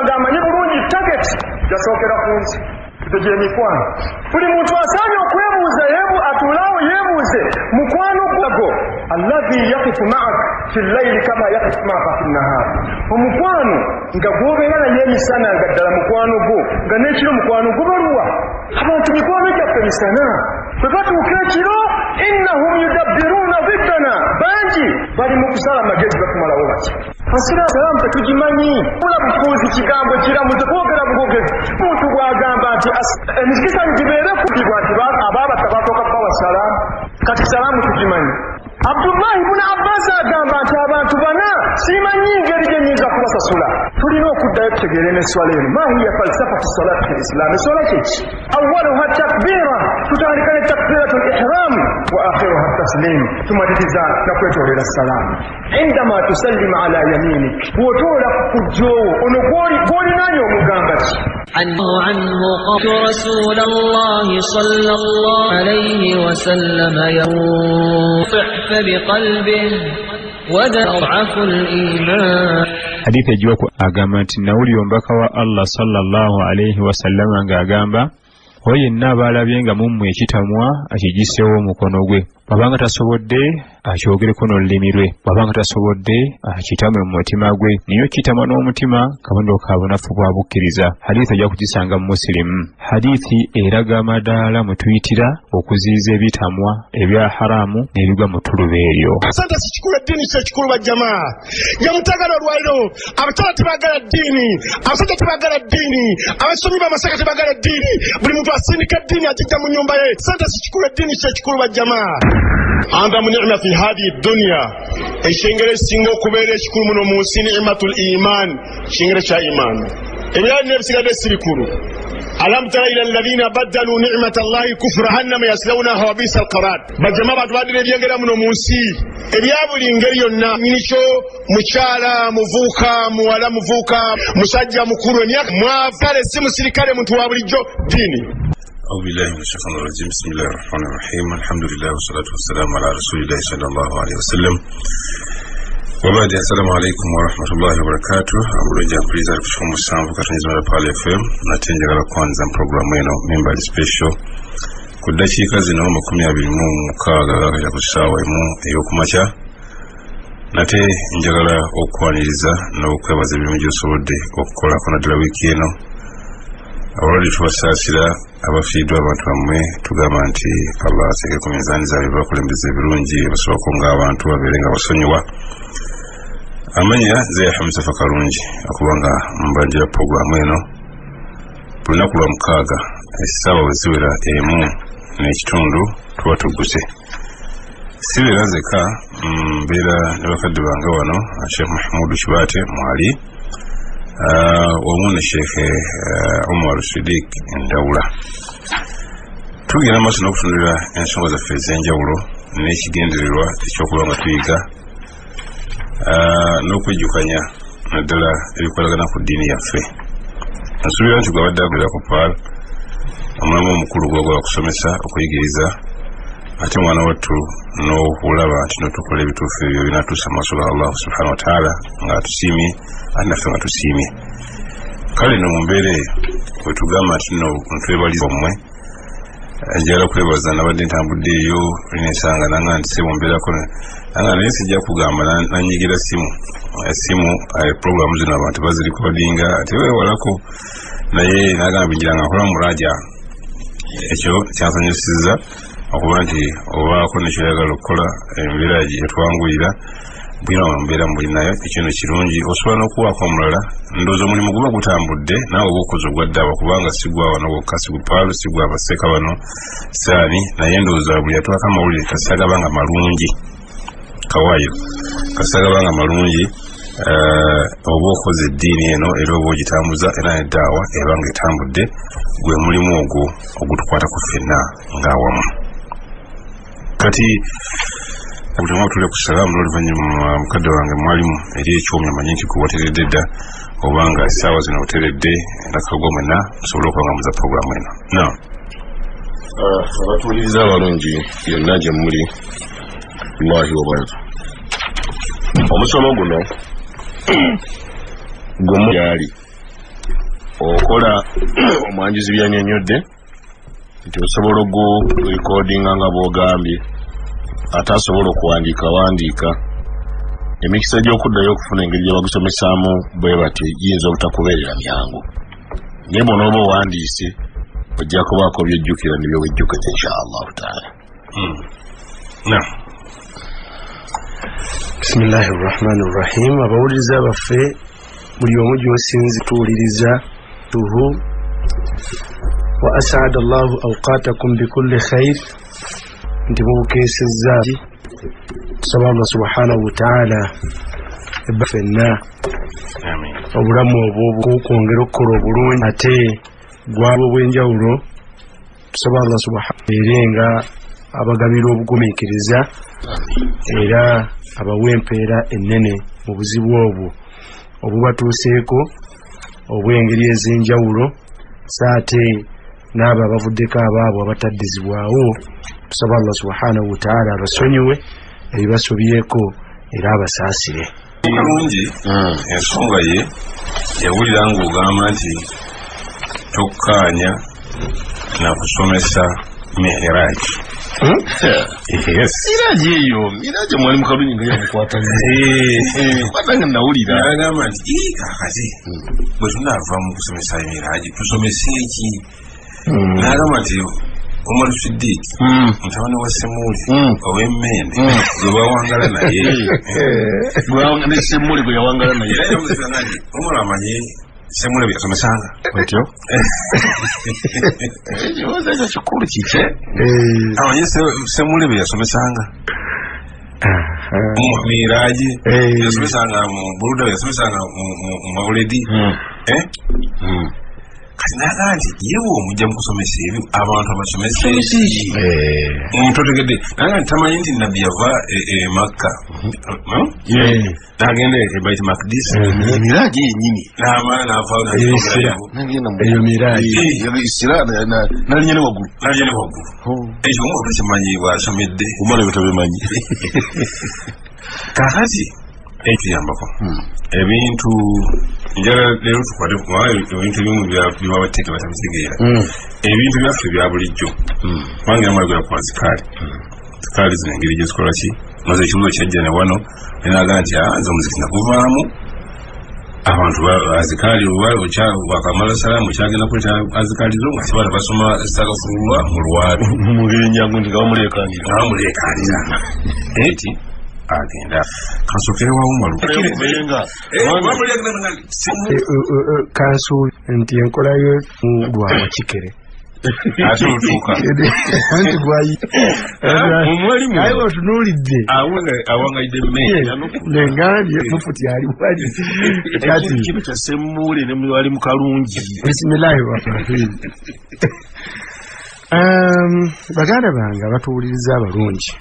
nga amanyi bulungi target yasookera ku nsi tegye mikwano buli muntu asaanye okwebuuza atulaawo yeebuuze mukwano gwago alladhi yaqifu ma'aka fi llayli kama yaqifu ma'aka fi nnahaar omukwano nga gwobeera naye emisana nga ddala mukwano gwo nga n'ekiro mukwano gubaluwa abantu mikwano gyaffe misana bwe batuuka ekiro innahum yudabbiruuna biddana bangi bali mu kusala magezi batumalawo bati asiraamu tetugimanyi bula bufuuzi kigambo kiramuze kwogera bugogezi muntu bw'agamba nti emikisa gibeere kudibwa nti abaabata basooka kubawa salaamu kati salaamu tugimanyi Abdullah ibn Abbas agamba nti abantu bana simanyi ngeri gye nyinza kubasasula tulina okuddayo tutegeere n'esswala eno ma hiya falsafatu salati fi lislam esswala kiki awwaluha takbira tutandika ne takbiratul ihram wa akhiruha taslim tumaliriza nakwetolera salaamu indama tusallima ala yaminik bw'otoola ku kujjoowo ono gw'olinaani omugamba ki عنه قال رسول الله صلى الله عليه وسلم يضعف بقلبه وضعف الإيمان حديث جوكو أغامات نولي يومبكا الله صلى الله عليه وسلم أغامبا oyenna balabye nga mummwe ekitamwa akigiseewo omukono gwe bwabanga tasobodde akyogereko n'olulimi lwe bwabanga tasobodde akitamwe mu mutima gwe niyo kitamwa n'omutima kabonero ka bunafu bwa bukkiriza hadithi ajja kugisanga mu Muslimu hadithi eraga amadaala mwe tuyitira okuziyiza ebitamwa ebya haramu n'ebigwa mu ttuluba eryo asante sikikulu eddiini kyekikulu bajjamaa yamutagala olwaliro abakyala tebagala ddiini abasajja tebagala ddiini abasomi b'amasaka tebagala ddiini buli muntu asindika ddiini agijja mu nnyumba ye sente sikikulu eddiini kyekikulu bajjamaa anda munima fi hadi dunya ekingere singa okubeera ekikulu muno mu nsi ni'matul iman ekingere kya iman ebyali nebisigadde sibikulu alam tara ila alladhina baddalu ni'mat allahi kufra hannama yaslawnaha wa bisa alqarar bajama bantu badire ebyengera muno mu nsi ebyabuli ngeri yonna minisho mukyala muvuka muwala muvuka musajja mukulu emyaka mwavale si musirikale muntu wa bulijjo dini أعوذ بالله من الشيطان الرجيم بسم الله الرحمن الرحيم الحمد لله والصلاة والسلام على رسول الله صلى الله عليه وسلم وبعد السلام عليكم ورحمة الله وبركاته أمرجع كريزة بشكم السلام وكاتنيز من البال FM نتنجى لكوانزا مبروغرامينو ممبر سبيشو kudachi kazi na makumi abiri mu mukaaga ya kusawa mu eyokumacha nate njagala okwaniriza n'okwebaza ebintu by'osobodde okukola konadala wiiki eno abalwadde tubasaasira abafiiddwa abantu bammwe tugamba nti Allah aseke ku minzaani zaabwe bakulembeze ebirungi basoboko ng'abantu babeere nga basonyiwa amanya ze Hamza Fakalungi okubanga mbanjira puroguramu eno buli lunaku lwa mukaaga essaawa bwe ziwera emu n'ekitundu tuba tugguse sibeera nzeka mbeera ne bakadde bange wano Sheikh Mahmoud Kibaate mwali wamu ne Sheikh Omar Siddiq Ndawula tugenda maaso n'okutunulira ensonga zaffe ez'enjawulo n'ekigendererwa ekyokuba nga tuyiga n'okwejjukanya naddala ebikolagana ku ddiini yaffe nsuubira nti gwe abadde agulira ku paal omulamu omukulu gwagala kusomesa okuyigiriza ate mwana wattu n'okulaba nti notukola ebituufu ebyo binatuusa mu maaso ga Allah subhanahu wa ta'ala nga atusiimye ate naffe nga tusiimye kale no mu mbeera bwe tugamba nti no ntwebaliza omwe njagala kwebaza nabadde ntambudde eyo linesanga nanga nti sebo mbeerako nanga naye sijja kugamba nanyigira simu programu zino abantu bazirikodinga ate weewalako naye nagamba bingira nga nkola muraja ekyo kyansanyusizza okuba nti obaako nekyoyagala okukola embeera etwanguyira bwina mbeera mbulinayo ekino kirungi osobola n'okuwaako omulala ndowooza omulimu guba gutambudde naawe oba okoze ogwaddaaba kubanga sigwa wano wokka sigupaalu sigwa abaseka bano saani naye ndowooza buli yatwaka amawulire kasagabanga malungi kawaayo kasagabanga malungi oba okoze eddiini eno era oba ogitambuza era neddaawa ebanga etambudde gwe mulimu ogwo ogutukwatako ffenna ng'awamu kati buli mwa tule ku salaamu n'oluvannyuma mukadde wange mwalimu eri ekyomya manyi nti kuwateredde dda obanga essaawa zino oteredde ndakagwa mwena musobole okubanga muza puroguramu eno abatuuliriza abalungi yonna gye muli Allahi wabarakatu omusomo guno gumu yali okola omwanjuzi byannyonnyodde nti osobola okurecordinga nga bw'ogambye ate asobola okuwandiika wandiika. Emikisa gy'okuddayo okufuna engeri gye bagusomesaamu bwe batyo giyinza obutakubeerera myangu, naye bw'onooba owandiise ojja kubaako byojjukira ne byewejjukiza inshaallahu taala. Bismillahi rrahmani rrahim. Abawuliriza baffe buli omu gy'osinzi tuwuliriza tuhu wa as'ada Allahu awqatakum bikulli khair, nti mubukeesezza tusaba Allah subhanahu wa ta'ala ebbafenna obulamu obwo obukwongera okukola obulungi ate gwabo obw'enjawulo. Tusaba Allah subhanahu erenga abagabira obugumiikiriza era abawa empeera ennene mu buzibu obwo obubatuuseeko obw'engeri ez'enjawulo, saate n'abo abavuddeko abaabo abataddizibwawo. Tusaba Allah subhanahu wa ta'ala abasonyiwe ebibasobyeko era abasaasire. Bulungi ensonga ye yawulira ng'ogamba nti tokkaanya na kusomesa mi'raaj. Miraaji eyo, miraaji mwalimu Kalungi nga yamukwatanga kwatanga nawulira agamba nti kakati bwe tunaava mu kusomesa emiraaji tusomese ki? N'agamba nti Omar Siddiq mutabani wa Semuli ow'Emmende gwe bawangala naye gwawangala Semuli gwe yawangala naye Omar amanyi Semuli bwe yasomesanga bwetyo ekibuuzo ekyo kikulu kiki? amanyi Semuli bwe yasomesanga mu miraaji yasomesanga mu Buluda yasomesanga mu Mawulidi kati nagaa nti yewe omujja mu kusomesa ebyo abantu abasomesa totegedde nagaa nti tamanyi nti nabbi yava e Makka n'agenda e Bait Maqdis emiraaji yennyini eyo miraaji nalinnya ne waggulu ekyo nga otakimanyi bw'asomedde omala byo tabimanyi. kakati ekiyambako ebintu njala leero tukwate ebintu ebimu byebabateeka batabitegeera ebintu byaffe bya bulijjo kubanga amagera ku azikaali zikaali zino engeri gyezikola ki maze ekibuzo kyajja ne wano nenaga nti nze omuziki naguvaamu abantu azikaali wakamala salaamu kyagenda kuleta azikaali zo nga kibala basoma stagafurullah mu lwatu mu ngeri nyangu nti gabamuleekaanira eti agenda kansokere wa Umaru kansu nti enkola yo lwa wakikere ate otuuka anti gwayi aye otunuulidde awangaidde mmere nengambye mufuti ali wali kati kino kya Semmuule ne mwali mu Kalungi. bisimillahi rahmanirrahim. Baganda bange abatuwuliriza abalungi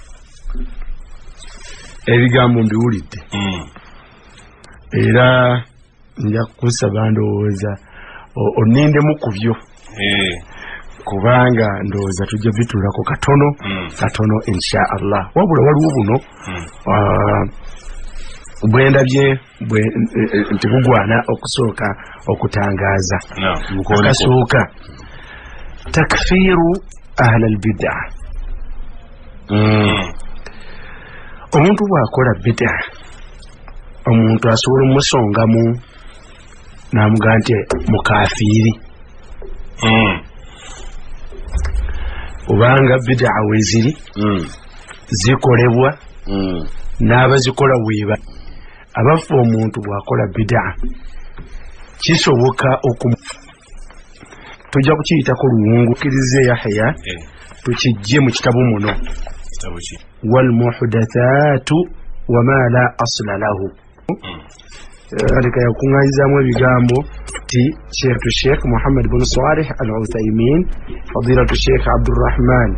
ebigambo mbiwulidde era nja kusaba ndowooza onindemu ku byo kubanga ndowooza tujja bitulako katono insha Allah. Wabula waliwo buno bwendabye nti bugwana okusooka okutangaaza akasooka takfiru ahla albid'a. Omuntu bw'akola bid'a omuntu asobola omusongamu n'amugaa nti mukafiiri obanga bid'a weeziri zikolebwa n'abazikola weeba abafu. Omuntu bw'akola bid'a kisoboka tujja kukiyitako luwungu kkirize Yahya tukijje mu kitabu muno walmuhdathatu wama la asla lahu. alika yakungaizaamu ebigambo ti Sheikh Muhammad bin Salih al-Uthaymin fadilatu Sheikh Abdurrahman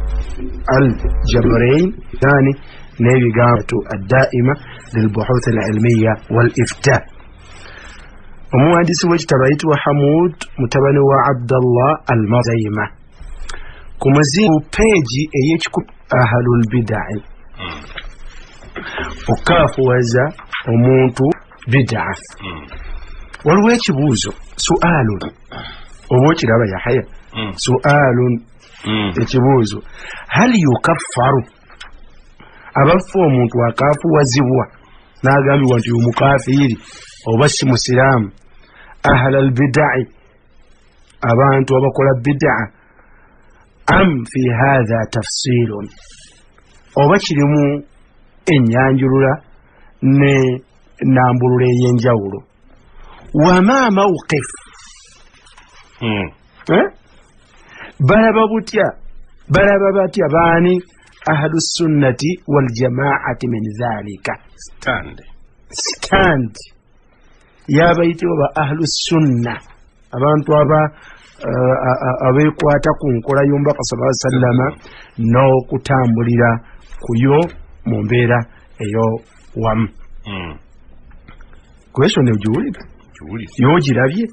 al-Jabrain thani nebigambo ad-daima lilbuhuth al-ilmiya wal-ifta. Omuwandiisi w'ekitabo ayitibwa Hamud mutabani wa Abdallah al-Mazayima ku muzingo peegi ey'ekikumi ahlul bid'a okaafuwaza omuntu bid'a waliwo ekibuuzo sualun oba okiraba Yahya sualun ekibuuzo hal yukaffaru abafu omuntu akaafuwazibwa n'agambibwa nti omukafiiri oba si musiraamu ahla albidai abantu abakola bid'a am fi hadha tafsilun oba kirimu enyanjulula ne nambulula ey'enjawulo wama mawqif balaba batya baani ahlu sunnati wal jamaati min dhalika stand yabayitibwa ba ahlu sunna abantu abeekwata ku nkola y'omubaka sallallahu alaihi wasallama n'okutambulira kuyo mu mbeera eyo wamu. Question ogiwulira y'ogirabye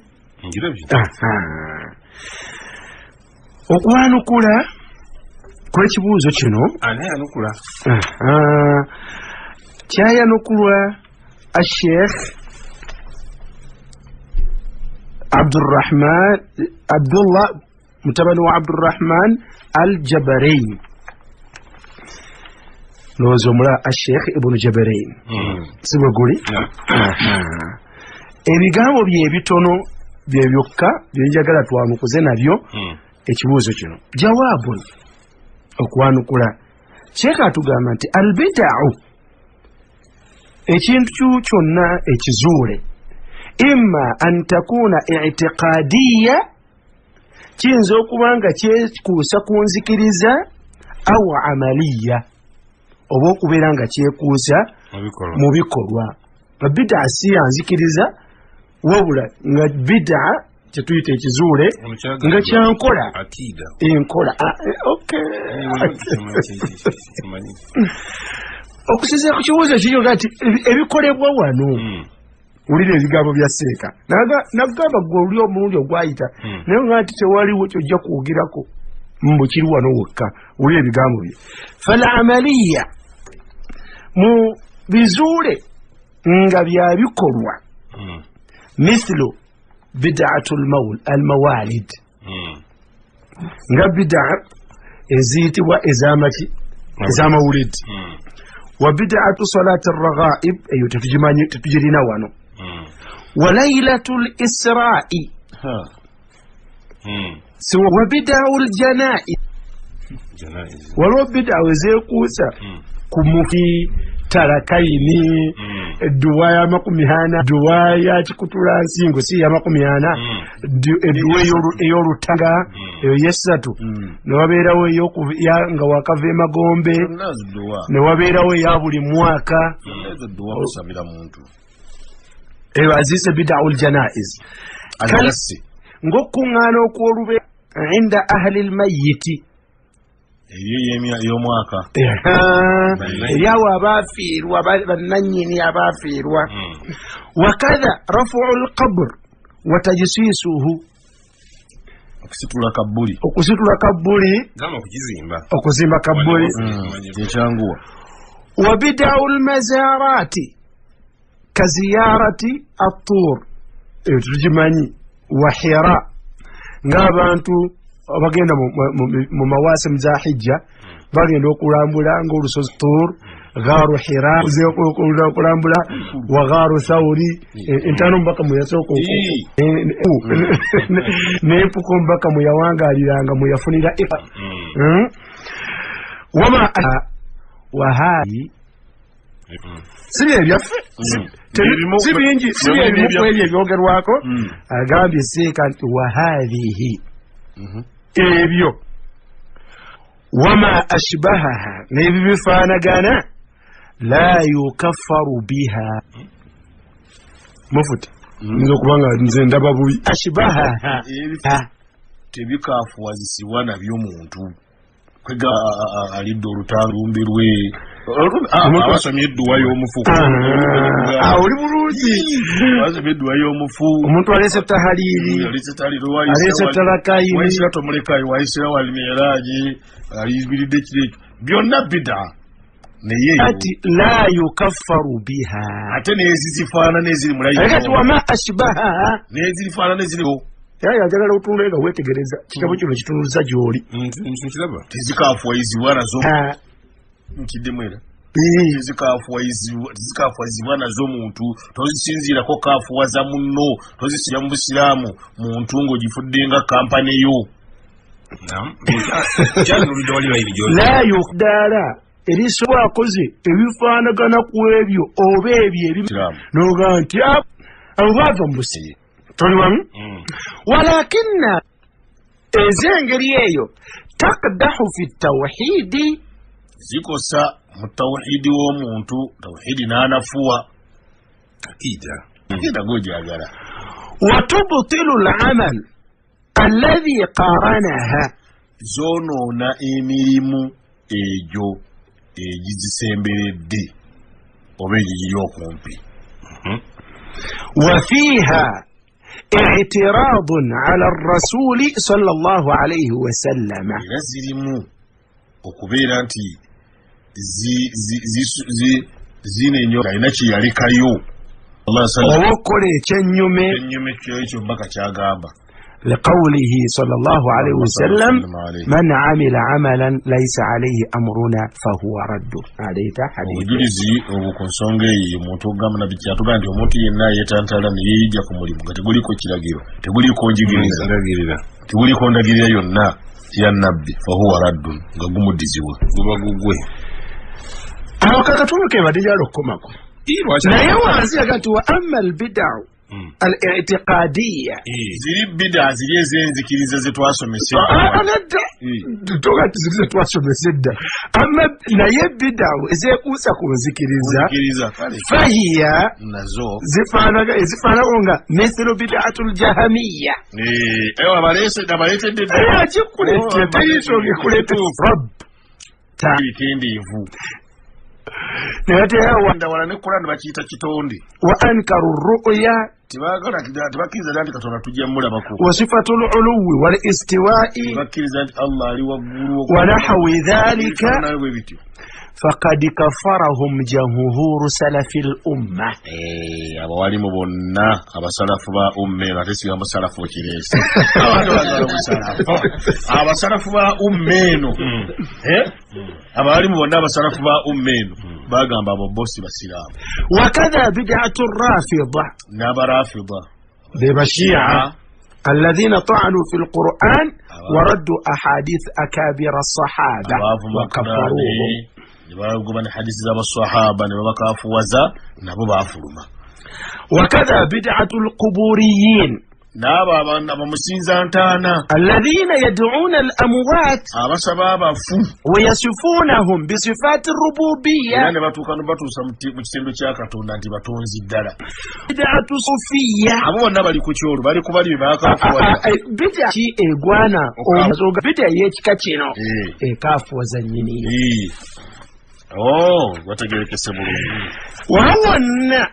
okwanukula kw'ekibuuzo kino kyayanukulwa Sheikh Abdullah mutabani wa Abdurrahman al-Jabarain lowooza omula Sheikh Ibn Jabarain si bwe guli ebigambo bye ebitono bye byokka bye njagala twanukuze nabyo ekibuuzo kino jawaabu okwanukula Sheikh atugamba nti albida'u ekintu kyonna ekizuule imma an takuna i'tiqadiyya kiyinza okuba nga kyekuusa ku nzikiriza aw amaliya oba okubeera nga kyekuusa mu bikolwa. Bid'a si ya nzikiriza wabula nga bid'a kyetuyita ekizuule nga kyankola enkola okusinziira ku kibuuzo kiri nti ebikolebwa wano wulira ebigambo bya Seeka nagamba gwe oli omulundi ogwayita naye nga nti tewaliwo kyojja kwogirako mbu kiri wano wokka wulira ebigambo bye fal amaliya mu bizuule nga bya bikolwa mithlu bid'atu almawalid nga bid'a eziyitibwa ez'amawulid wa bid'atu salati arraghaib eyo tetugimanyi tetugirina wano wa laylatul isra'i wa bid'atu aljanaiz waliwo bid'a ezekuusa ku mufi talakaini edduwa ya 40 duwa ya kikutula nsingo si ya 40 edduwa ey'olutanga eyo yesatu ne wabeerawo nga wakava emagombe ne wabeerawo eya buli mwaka eyo azise bid'aul janaiz ng'okuŋŋaana okw'olube inda ahli almayyiti y'omwaka eryawo abaafiirwa bannannyini abaafiirwa wakadha rafu alqabr wa tajsiisuhu okusitula kabbuli okuzimba kabbuli ekyanguwa wa bid'u almazarati ka ziyarati at-tur eyo tugimanyi wa hira ng'abantu bagenda mu mawasim za hijja bagenda okulambula ng'olusozi Tur gaaru hira okulambula wa gaaru thawri entano mpaka muyasooka n'empuko mpaka muyawangaaliranga muyafunira wama wahayi siri ebyaffe si bingi siri ebimu ku ebyo ebyogerwako agambye Seeka nti wahadhihi ebyo wama ashbahaha n'ebyo bifaanagana la yukaffaru biha mufuta nza okubanga nze ndaba bubi ashbahaha tebikaafuwazisibwa nabyo muntu kwega alidde olutaalumbi lwe abasomye edduwa y'omufu oli bulungi abasomye edduwa y'omufu omuntu aleese tahaliri aleese talakaini waisira tomulekayo waisira walimeraji alibiridde kirekyo byonna bida naye ati la yukaffaru biha ate nezizifaanana eziri mulayi kati wama ashbaha nezirifaanana eziriwo yaye ajagala otunule nga weetegereza kitabo kino kitunuliza gy'oli nkiraba tezikaafuwayizibwa nazo nkiddemu era tezikaafuwayizibwa nazo muntu tozisinziirako kaafuwaza munno tozisira mu busiraamu muntu ng'ogifudde nga kampani yo la yukdaala erisobwa akoze ebifaanagana ku ebyo oba ebyo noga nti abo baava mu busiri toli wamu walakinna ez'engeri eyo takdahu fi tawhidi zikosa mu tawhidi w'omuntu tawhidi n'anafuwa akida gojagala watubtilu l'amal alladhi qaranaha zonoona emirimu egyo egizisemberedde oba egigiri okumpi وفيها اعتراض على الرسول صلى الله عليه وسلم era zirimu okubeera nti zinenyo alina kyeyalekayo oba okukola ekyennyume ekyo mbaka kyagamba لقوله صلى الله عليه وسلم من عمل عملا ليس عليه أمرنا فهو رد عليه حديث obujulizi obwo ku nsonga eyo omuntu ogamba nabbi kyatuga nti omuntu yenna yeetantala ne yeeyija ku mulimu nga teguliko kiragiro teguliko njigiriza teguliko ndagirira yonna ya nabbi fahuwa raddun nga gumuddizibwa guba gugwe awo kakatulu kebadde lyala okukomako naye wansi yaga nti wa amma albidau al-i'tiqadiyya ziri bida ziri ezenzikiriza zetwasomesa toga ziri zetwasomesa edda amma naye bidawo ezekuusa ku nzikiriza fahiya nazo zifaanago nga mithlu bid'atul jahamiyya abaleetedde akikulete teyitooge kulete rab bikendeevu nebateyawandawala ne Qur'an bakiyita kitonde wa ankaru ru'ya tebakkiriza nti katonda tujja mulabako wa sifatul uluwi wal istiwa'i tebakkiriza nti Allah ali waggulu wa nahwi dhalika faqad kafarahum jamhuru salafil umma abawalimu bonna abasalafu ba umme ate sigamba salafu kiresi abasalafu ba ummeno abawalimu bonna abasalafu ba ummeno bagamba abo bosi basiraamu wakadha bid'atu rafida n'abarafida bebashia الذين طعنوا في القرآن وردوا أحاديث أكابر الصحابة وكفروهم bagobana hadisi z'abasahaba ne babakafuwaza nabo bafuluma wakadha bid'atul quburiyin nabo abantu abamusinza ntaana alladhina yad'una al-amwat abasaba abafu wa yasifunahum bi sifati rububiyya ne batuusa mu kitendo kya Katonda nti batonzi ddala bid'atu sufiyya abo bonna bali ku kyolo bali ku bali bakafuwaza bid'a ki egwana omuzoga bid'a y'ekika kino ekafuwaza nnyini wategerekese bulungi wawonna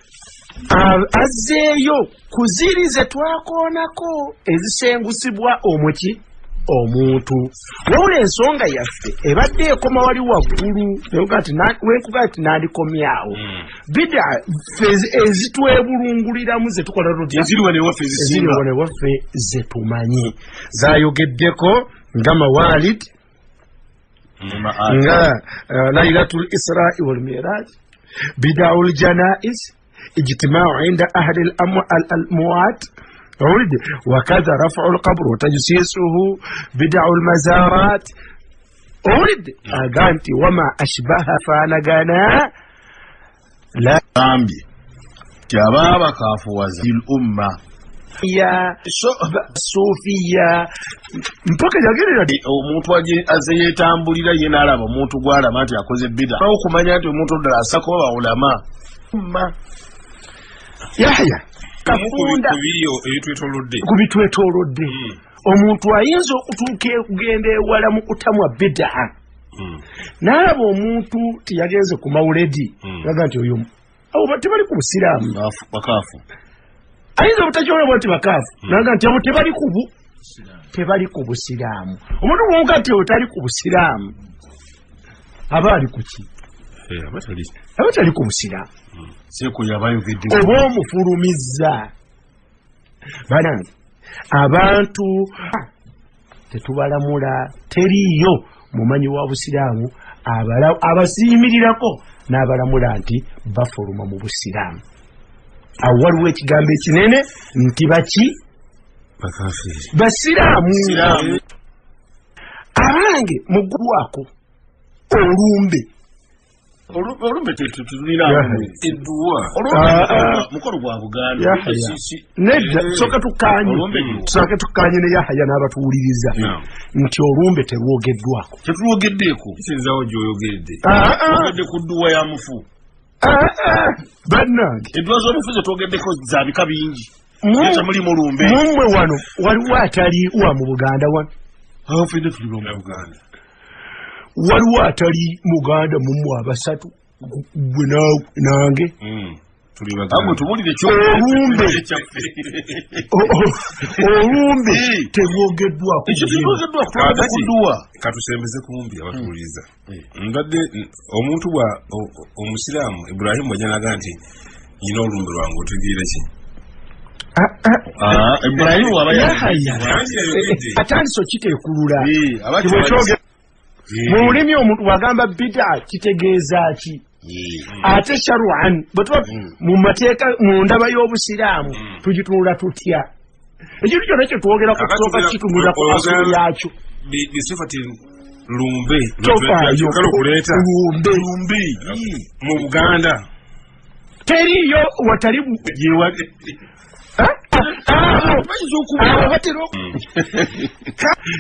azzeeyo ku ziri ze twakoonako ezisengusibwa omuki omuntu wawula ensonga yaffe ebadde ekoma wali waggulu wenkuga nti nandikomyawo bida ezitwebulunguliramu zetukola eziriwane waffe zetumanyi zayogeddeko nga mawalid nga lailatul isra'i wal miraj bid'ul janaiz ijtima'u 'inda ahli al-amwat وكذا رفع القبر وتجسيسه بدع المزارات أغانتي وما أشبه فانغانا لا أمبي كبابا كافوز الأمة ya Sofia mpaka jagirira omuntu azeyetambulira ye n'alaba omuntu gw'alaba nti akoze bida okumanya nti omuntu ddala asako bawulama Yahya kafunda ku bitwetoolodde omuntu ayinza okutuuka kugenda ewala mu kutamwa bida n'alaba omuntu tiyagenze ku mawuledi yaga nti oyo abo tebali ku busiraamu bakaafu ayinza obutakyolebwa nti bakaafu naga nti abo tebali ku busiraamu omuntu gwomuga nti otali ku busiraamu aba ali ku ki abatali ku busiraamu seko yabayogedde oba omufulumizza banange abantu tetubalamula teriiyo mumanyi wa busiraamu abasiyimirirako n'abalamula nti bafuluma mu busiraamu awo waliwo ekigambo ekinene nti baki basiraamu abange muggwako olumbe mukolo gwa Buganda nedda soka tukanye ne Yahaya n'abatuwuliriza nti olumbe terwogeddwako tetulwogeddeeko kisinzawo gy'oyogedde ogedde ku dduwa ya mufu bannange edduwa z'omufu zetwogeddeko za bika bingi muli mulumbe mummwe wano waliwo atali wa mu Buganda wano fedde tuli mu Buganda waliwo atali Muganda mummwe abasatu gwe nange olumbe terwogeddwako katusembeze kumbi abatuwuliriza mbadde omuntu omusiraamu Ibrahimu wajanaga nti nyina olumbe lwange otegeera ki Ibrahimu atandise okiteekulula mu lulimi omuntu wagamba bida kitegeeza ki ate sharuan bwetuba mu mateeka mu ndaba y'obusiraamu tugitunula tutya ekintu kyonna kye twogera ku kusooka kitunula ku asulu yakyo bisifati lumbe lumbe mu Buganda teriyo watali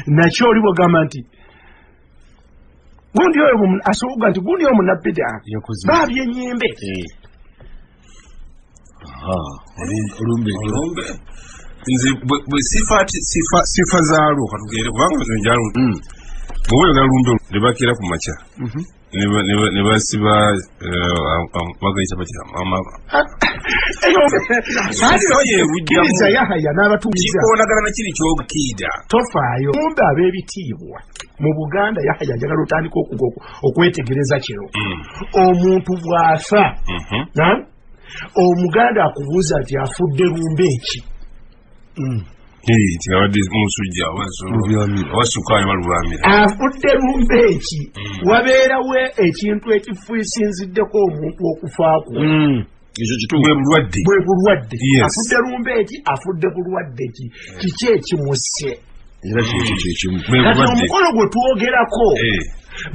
nakyo oli bwagamba nti gundi oyo asoboga nti gundi oyo munabbida baabye ennyimbe olumbe nze bwe sifa zaalwo katugere kubanga njalu bwe oyogala lumbe ne bakeera ku makya ne basiba bagayita batya kiriza Yahaya n'abatuuliza kikoonagana na kiri ky'obukiida tofaayo lumbe ab'ebitiibwa mu Buganda Yahaya njagala otandika okwetegereza kino omuntu bw'afa omuganda akubuuza nti afudde lumbe eki abadde musujja owasukayo balubamira afudde lumbe eki wabeerawo ekintu ekifuisinziddeko omuntu okufaaku bwe bulwadde afudde lumbe eki afudde bulwadde ki kiki ekimusse kati omukolo gwe twogerako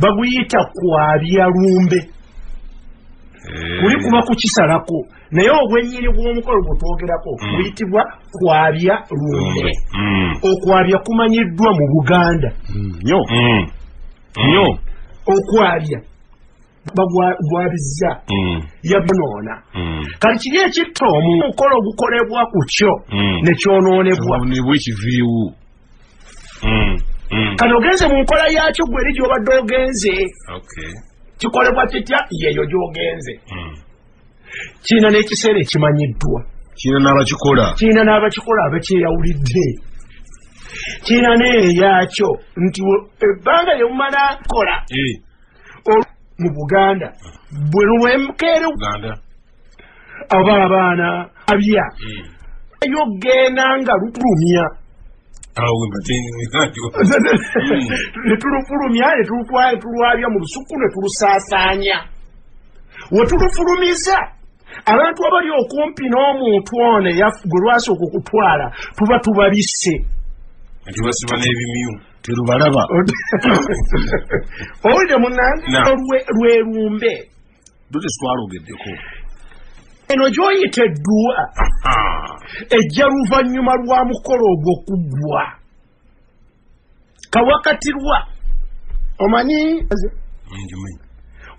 baguyita kwabya lumbe kuli kuba kukisalako naye obwennyini bw'omukolo gwe twogerako buyitibwa kwabya lumbe okwabya kumanyiddwa mu Buganda nnyo okwabya bagwabizza yabonoona kati kiri ekitta omukolo gukolebwa ku kyo nekyonoonebwa ekiviiwu kati ogenze mu nkola yakyo gwe eri gy'obadde ogenze kikolebwa kitya yeeyo gy'ogenze kiina n'ekiseera ekimanyiddwa kiina n'abakikola abakyeyawulidde kiina n'eyakyo nti ebbanga lye mumala kola mu Buganda bwe lwemukeere aba abaana abya yogenda nga lutulumya netulufulumya netulwabya mu lusuku netulusaasaanya wetulufulumiza abantu abali okumpi n'omuntu ono gwe lwasooka okutwala tuba tubabisse tubasiba n'ebimyu terubalaba owulire munange lwe lumbe tutwalogeddeko eno gy'oyita edduwa ejja luvannyuma lwa mukolo ogwo kuggwa kawakatirwa omanyi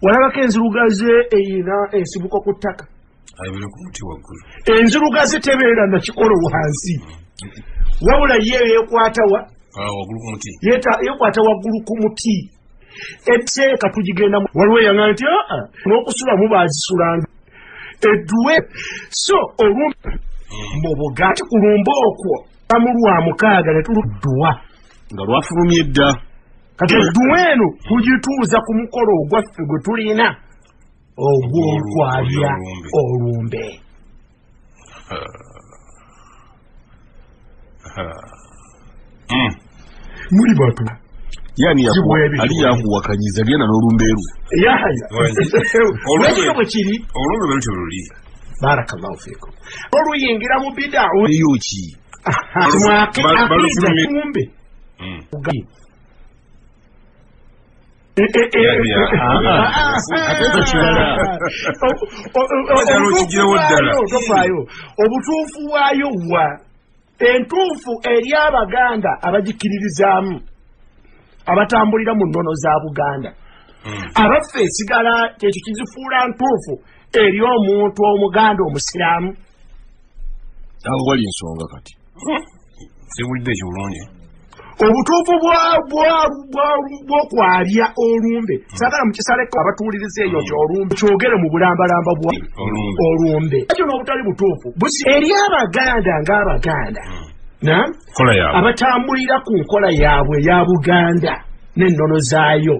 walabako enzirugaze eyina ensibuko ku ttaka enzirugaze tebeera nakikolo wansi wabula ye yekwatawa yekwata waggulu ku muti etteeka tugigenda waliwo eyanga nti n'okusulamu bazisulanga edduwe so olumbe mu Buganda kulumba okwo amu lwa mukaaga ne tuludduwa nga lwafulumye dda kati edduwa eno tugituuza ku mukolo ogwaffe gwe tulina ogw'okwabya olumbe. Muli batu yani ali yakuwakanyiza genda n'olumbeeru olwekyo bwe kiri olumbe bwe luli barakallahu fikum oluyingira mu bida eyoki mwakembe obutuufu bwayo wa entuufu eri Abaganda abagikiririzaamu abatambulira mu nnono za Buganda abaffe esigala ekyo kizifuula ntuufu eri omuntu Omuganda Omusiraamu. awo wali ensonga kati sibulidde ekyo bulungi obutuufu bw'okwabya olumbe sagala mukisaleko abatuuliriza eyo nti olumbe kyogere mu bulambalamba bwa olumbe ekyo n'obutali butuufu eri Abaganda ng'Abaganda abatambulira ku nkola yaabwe eya Buganda n'ennono zaayo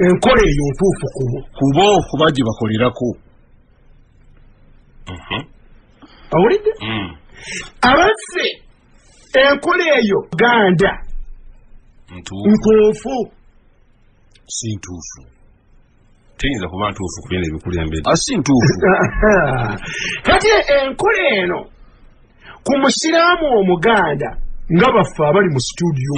enkola eyo ntuufu kubo kuba gye bakolerako awulidde abaffe enkola eyo Buganda ntuufu si ntuufu teyinza kuba ntuufu ku bino ebikulembedde si ntuufu kati enkola eno ku Musiraamu Omuganda nga baffe abali mu studio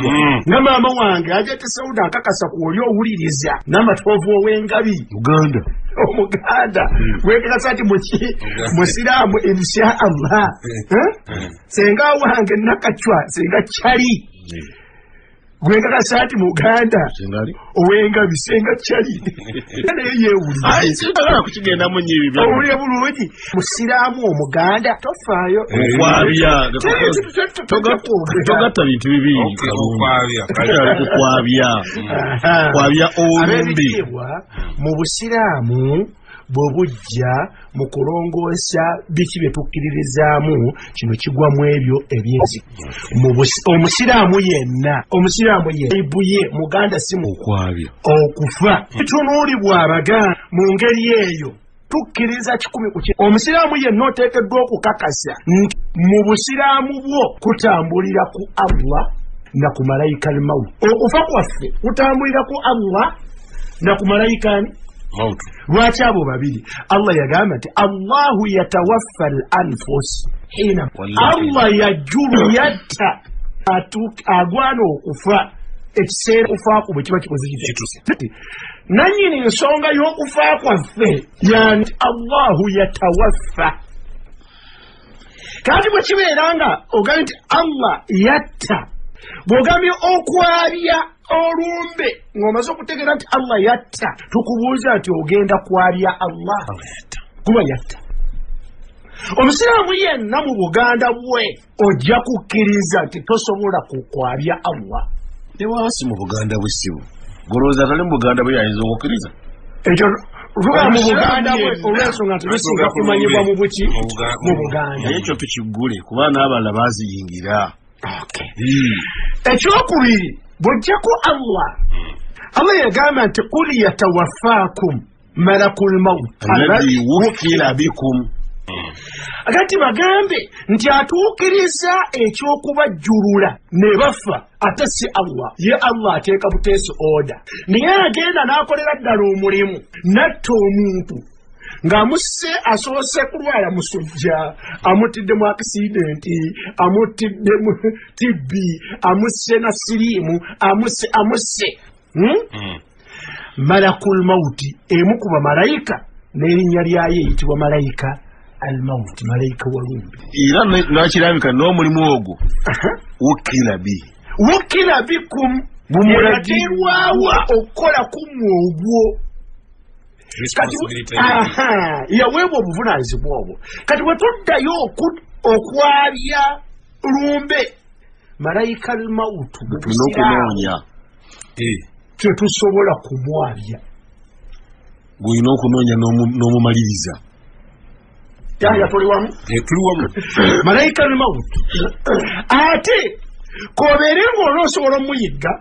nga maama wange ajete Sauda akakasa ku oli owuliriza n'amatovu ow'engabi Uganda Omuganda wekakasa ati Musiraamu insha Allah senga wange nakachwa senga chali gwekakasa ati Muganda ow'engabi senga chali naye yeewuliriza sitagala kukigendamu nnyo ebyo owulire bulungi Musiraamu Omuganda tofaayo okwabya togatta bintu bibiri kwabya olumbe mu Busiraamu bwe bujja mu kulongoosa biki bye tukkiririzaamu kino kigwamu ebyo eby'enzikiriza Omusiraamu yenna ibuye Muganda si okwabya okufa tunuulibwa Abaganda mu ngeri eyo tukkiriza 100 ku 100 Omusiraamu yenna oteekeddwa okukakasa nti mu Busiraamu bwo kutambulira ku Allah na ku malayika al-maut okufa kwaffe kutambulira ku Allah na ku malayika mautu lwaki abo babiri Allah yagamba nti Allahu yatawaffa al-anfus hina Allah yajulu yatta agwana okufa ekiseera okufa ku bwe kiba kikoze kituse nanyini ensonga y'okufa kwaffe yanti Allahu yatawaffa kati bwe kibeera nga ogambye nti Allah yatta bw'ogambye okwabya olumbe ng'omaze okutegeera nti Allah yatta tukubuuza nti ogenda kwabya Allah kuba yatta Omusiraamu yenna mu Buganda bwe ojja kukkiriza nti tosobola kukwabya Allah newaasi mu Buganda bwesibu golooza tali mu Buganda bwe yayinza okukkiriza ekyo ruba mu Buganda bwe olw'ensonga nti lusinga kumanyibwa mu buki mu Buganda ekyo tukigule kuba n'abalala baaziyingira ekyokubiri bw'ojjako Allah yagamba nti qul yatawaffakum malakul maut alladhi wukila bikum agati bagambe nti atuukiriza ekyokubajjulula ne bafa ate si Allah ye Allah ateeka buteesi oda naye agenda n'akolera ddala omulimu natta omuntu ng'amusse asoose kulwala musujja amutidde mu akisidenti amutidde mu TB amusse na siriimu amusse malakul mauti emu ku bamalayika n'erinnya lyayo eyitibwa malayika al-mauti malayika walumbe era nakirabika n'omulimu ogwo wukila bikum bumulagirwawa okukola kummwe ogwo yaweebwa obuvunaanyizibwa obwo kati bwe tuddayo okwabya lumbe malayika al-mautu n'okunoonya tetusobola kumwabya gw'olina okunoonya n'omumaliriza yaya tuli wamu malayika al-mautu ate k'obeere ng'oloosobola omuyigga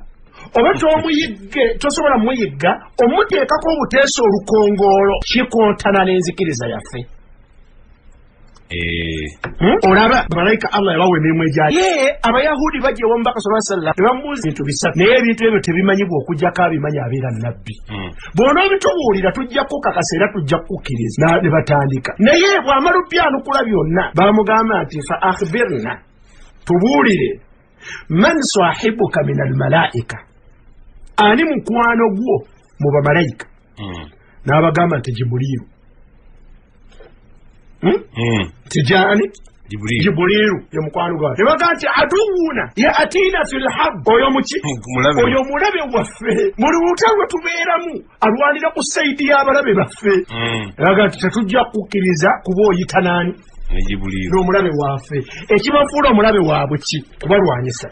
oba tomuyigge tosobola muyigga omuteekako obuteesa olukongolo kikontana n'enzikiriza yaffe olaba malayika Allah yabawa emirimu egyayo abayahudi bajja ew'omubaka sallallahu alaihi wasallam ne bamubuuza ebintu bisatu naye ebintu ebyo tebimanyibwa okuggyako abimanyi abeera nabbi bw'ona obitubuulira tujja kukakasa era tujja kukkiriza ne batandika naye bw'amala opyanukula byonna bamugamba nti fa akhbirna tubuulire man sahibuka min almalaika ani mukwano gwo mu bamalayika n'abagamba nti Jibuliru tijani Jibuliru ye mukwano gwa nebaga nti aduwuna ya atina fil hab oyo mulabe waffe muli lutalo tubeeramu alwanira ku saidi y'abalabe baffe nebaga nti tetujja kukkiriza kuba oyita nani n'omulabe waffe ekibafuula omulabe waabwe ki kubalwanyisa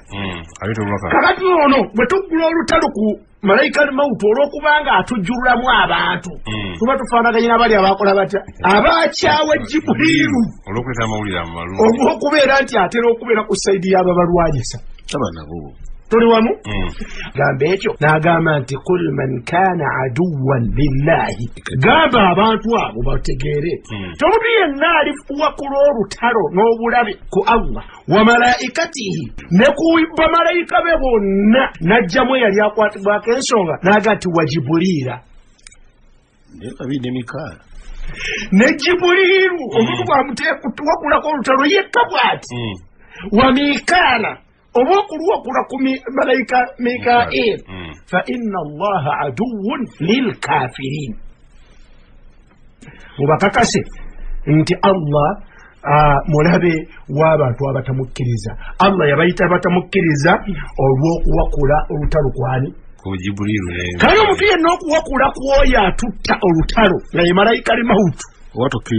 kakati ono bwe tuggula olutalo ku malayika al-mauti olw'okubanga atujjululamu abantu tuba tufaanaganye bali abakola batya abakyawa Jibuliru olw'okubeera nti atera okubeera ku saidi y'ababalwanyisa tuli wamu gamba ekyo n'agamba nti kul man kana aduwan lillahi gamba abantu abo bategeere tomuntu yenna alifuwa ku lw'olutalo n'obulabe ku Allah wa malaikatihi ne ku bamalayika be bonna n'ajjamu eyali akwatibwako ensonga n'aga nti wa Jibuliira ne Jibuliru omuntu bwamuteekuwakulako olutalo yekka bw'ati wa Mikaala oba okulwakula ku malayika Mikael fa inna Allaha aduwwun lilkafirin mubakakase nti Allah mulabe w'abantu abatamukkiriza Allah yabayita batamukkiriza olw'okuwakula olutalo kwani kale omuntu yenna okuwakula kw'oyo atutta olutalo nga ye malayika al-mauti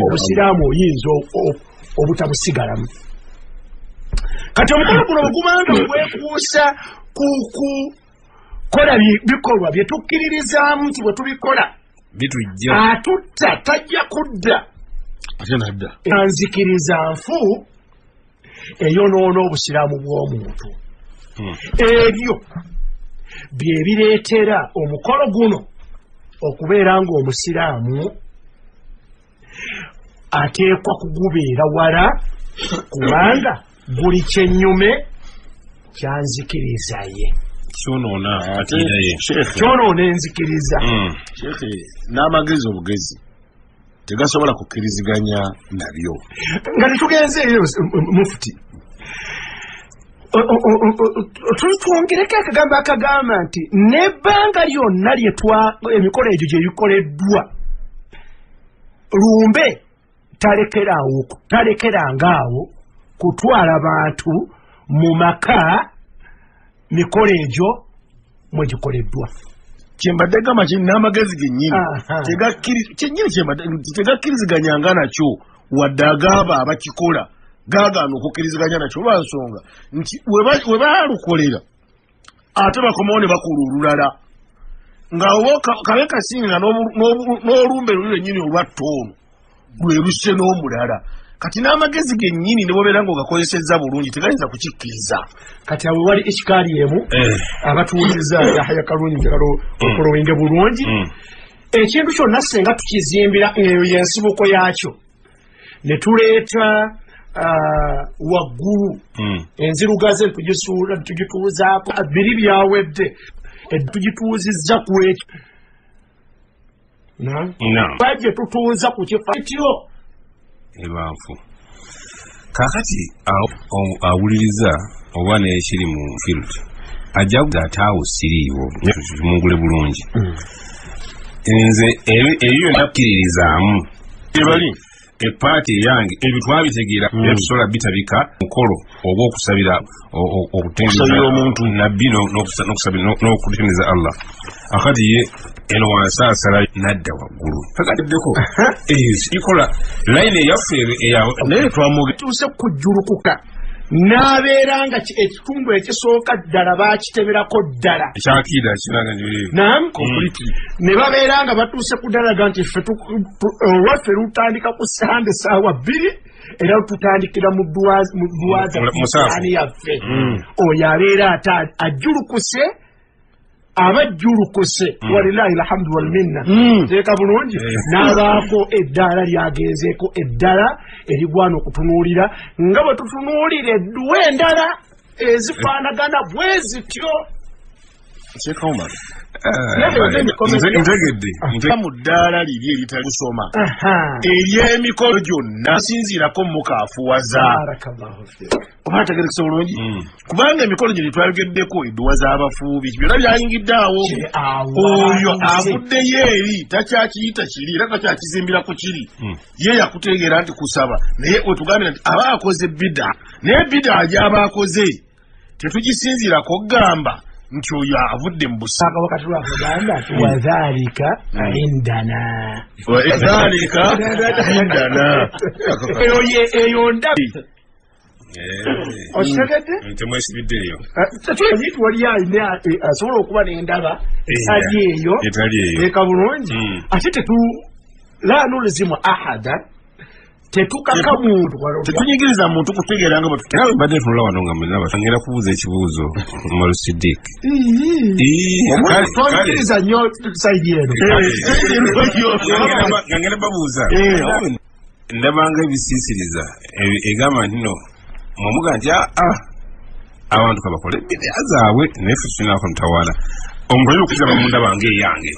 obusiraamu oyinza obutabusigalamu kati omukolo guno ogubanga gwekuusa ku kola bikolwa bye tukkiririzaamu nti bwe tubikola atutta tajja kudda anzikiriza nfu eyonoona obusiraamu bw'omuntu ebyo bye bireetera omukolo guno okubeera ng'omusiraamu ateekwa kugubeera wala kubanga buli kyennyume kyanzikiriza ye kyonoona enzikiriza n'amagezi obugezi tegasobola kukkiriziganya nabyo nga tetugenze eyo mufuti twongereko akagamba nti n'ebbanga lyonna emikolo egyo gye bikoleddwa lumbe talekerangaawo kutwala bantu mu maka mikolo egyo mwe gikoleddwa kyembadde gamba n'amagezi gennyini tegakkiriziganyanga nakyo wadde agaba abakikola gaagaana okukkiriziganya nakyo olwa nsonga nti we baalukolera ate bakomawo ne bakola olulala nga kabe kasinga n'olumbe luli lwennyini olwatta ono lwe lusse n'omulala kati n'amagezi gennyini ne bobeera ng'ogakozesezza bulungi tegayinza kukikkiriza kati awe wali ekikaali emu abatuwuliriza Yahya Kalungi njagala okulowenge bulungi ekintu kyonna senga tukizimbira eyo y'ensibuko yaakyo ne tuleeta waggulu enzirugaze tugituuzaako biri byawedde tugituuzizza ku ekyo bajje tutuuza ku kifatiro ebanfu kakati awuliriza oba nekiri mu field ajja ataawo siriiwo tumugule bulungi nze ebyo nakkiririzaamu ebali epaati eyange ebyo twabitegeera ebisobola bitabika mukolo oba okusabira okutendeza omuntu nabbi n'okutendeza Allah akati ye eno wansaasala nadda waggulu tagaddeko ikola layini eyaffe naye twamutuuse kujjulukuka n'abeera nga ekitundu ekisooka ddala baakiteberako ddala ekyakiida kiraga nam ne babeera nga batuuse ku ddalaga nti olwaffe lutandika ku sande saawa 2 era tutandikira mu ddwaza musaani yaffe oyo abeera ate ajjulukuse abajjulukuse walilahi alhamdu wal minna teeka bulungi n'abaako eddaala lyagenzeeko eddala erigwana okutunuulira nga bwe tutunuulira edduwa endala ezifaanagana bwe zityo ntegedde mu ddaala liri eritalisoma ery'emikolo gyonna sinziirako mukaafuwaza oba ategerekesa bulungi kubanga emikolo gye twayogeddeko edduwa z'abafuubi byonna byayingidde awo oyo avuddeyo eri takyakiyita kiri era takyakizimbira ku kiri ye yakutegeera nti kusaba naye wetugambira nti aba akoze bida naye bida gy'aba akoze tetugisinziirako gamba nti oyo avudde mu busaka wakati lwakugamba wadhalika indana eyo ndabi okitegedde temwesibiddeeyo tetweyitu wali ayina asobola okuba n'endaba etali eyo eka bulungi ate la nulzimu ahada tetukaka muntu tetunyigiriza muntu kutegeera nga nawe mbadde tunula wano nga mwenna batangera kubuuza ekibuuzo Malusidik twanyigiriza nnyo saidi eno nga ngenda babuuza ndabanga ebisiisiriza egamba nti no mwamuga nti abantu kabakole bidia zaabwe naye ffe tulinaako mutawaana omuntu olina okugamba munda bange eyange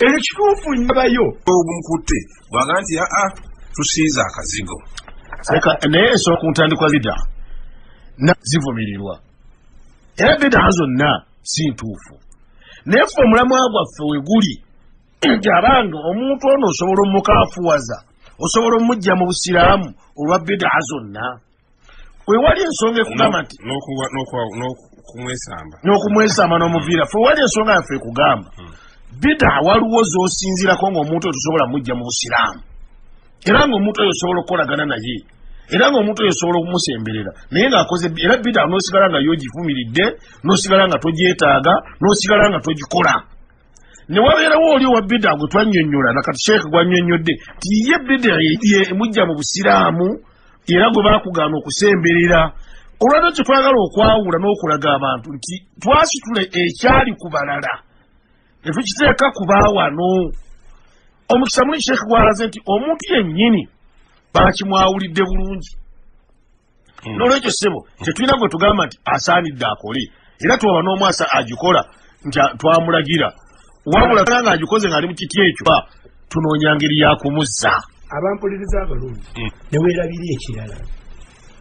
ekyo kituufu nnabayo obunkutte bwaga nti tusiiza akazigo naye esooka ku ntandikwa bida zivumirirwa era bida zonna si ntuufu naye ffe omulamwa gwaffe we guli nti abanga omuntu ono osobola omukaafuwaza osobola omujja mu busiraamu olwa bida zonna wewali ensonga ekugamba nti n'okumwesamba n'omuviira ffe wali ensonga yaffe ekugamba bida waliwo z'osinziirako ng'omuntu oyo tosobola mujja mu busiraamu era ng'omuntu oyo osobola okukolagana naye era ng'omuntu oyo osobola okumusemberera naye ng'akoze era bida n'osigala nga yogifumiridde n'osigala nga togyetaaga n'osigala nga togikola ne wabeerawo oli owa bida gwe twannyonnyola nakati sheekh gwannyonnyodde ti ye bida emujja mu busiraamu era gwe baakugaana okusemberera olwaliro kye twagala okwawula n'okulaga abantu nti twasitule ekyali ku balala ne tukiteeka ku baawano omukisa muli sheekh gwalaze nti omuntu yennyini baakimwawulidde bulungi n'olwekyo ssebo tetulina gwe tugamba nti asaanidde akole era tuwaba n'omwasa agikola nti twamulagira wabula nga agikoze ng'ali mu kiti ekyo tunoonya ngeri yakumuzza abampuliriza abalungi ne weerabira ekirala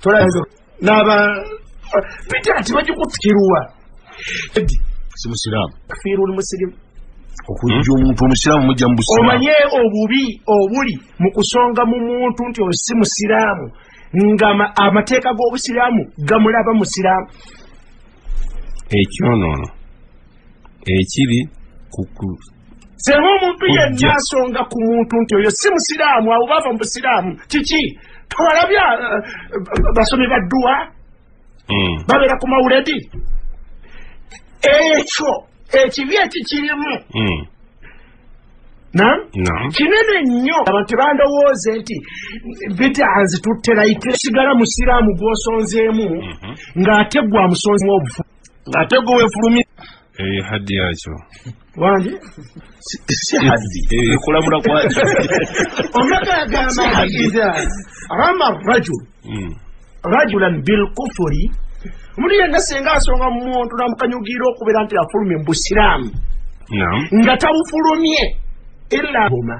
tolaza n'aba pita ati bagikutukirwa si musiraamu kafiiru oli musirimu okujja omuntu omusiraamu mujja mu busiraamu omanye obubi obuli mu kusonga mu muntu nti oyo si musiraamu nga amateeka g'obusiraamu gamulaba musiraamu ekyonoono ekiri senga omuntu yenna asonga ku muntu nti oyo si musiraamu abo bava mu busiraamu kiki towalabya basomi badduwa babeera ku mawuledi ekyo ekibi ekikirimu kinene nnyo abantu tebandowooze nti bidaa zituteraite sigala musiraamu gw'osonzeemu ng'ate gwa musonzi w'obufu ng'ate gwe weefulumya haddi yakyo wange si haddi kulamula kwakyo omaka yagamba iza rama rajulan bilkufuri omuntu yenna senga asonga mu muntu namukanyugira okubeera nti afulumye mu busiraamu nga tabufulumye illa huma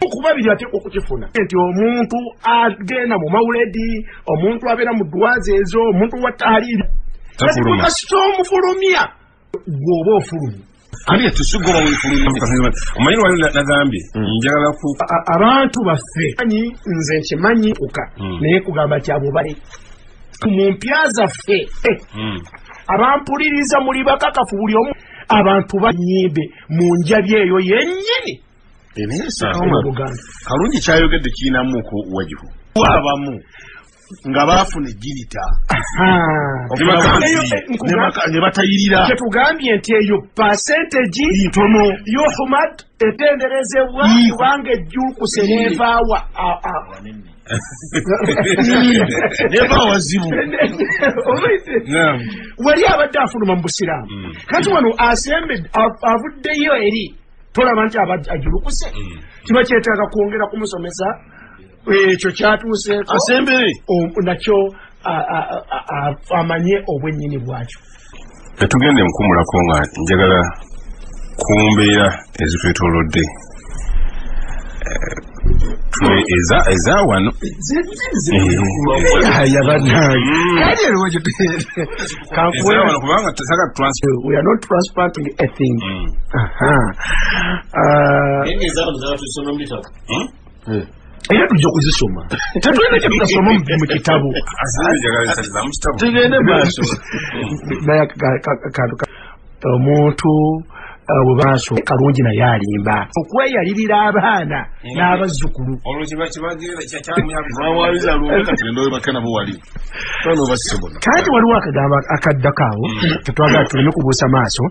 okuba biri ateekwa okukifuna nti omuntu agenda mu mawuledi omuntu abeera mu ddwazi ezo omuntu wa taaliiri kasita omufulumya gwoba ofulumye ani tusigoba wefulumya omanyi lwali nagambye njagala ku abantu baffe nze nkimanyi uka naye kugamba nti abo bali mu mpya zaffe abampuliriza muli bakakafu buli omu abantu banyimbe mu njabi eyo yennyini kalungi kyayogedde kirinamuuko wajibu abamu nga baafuna ejjirita ne batayirira kyetugambye nti eyo percentage ntono yohumat etenderezebwa kubanga ejjulukuse nevaawa neva wazibu wali abadde afuluma mu busiraamu kati wano asembedde avuddeyo eri tolaba nti ajulukuse kiba kyetaaga kwongera kumusomesa ekyo kyatuuseeko asembere nakyo amanye obwennyini bwakyo tetugende mukumulako nga njagala ku mbeera ezitwetoolodde eza wano kubanga tesaka we are not transplanting a thing era tujja kuzisoma tetulina kye tutasoma mu kitabu tugende maaso naye akantu omuntu bwe baaso kalungi naye alimba okweyalirira abaana n'abazzukulu kandi waliwo akagambo akaddako awo tetwagala tuleme kubuusa maaso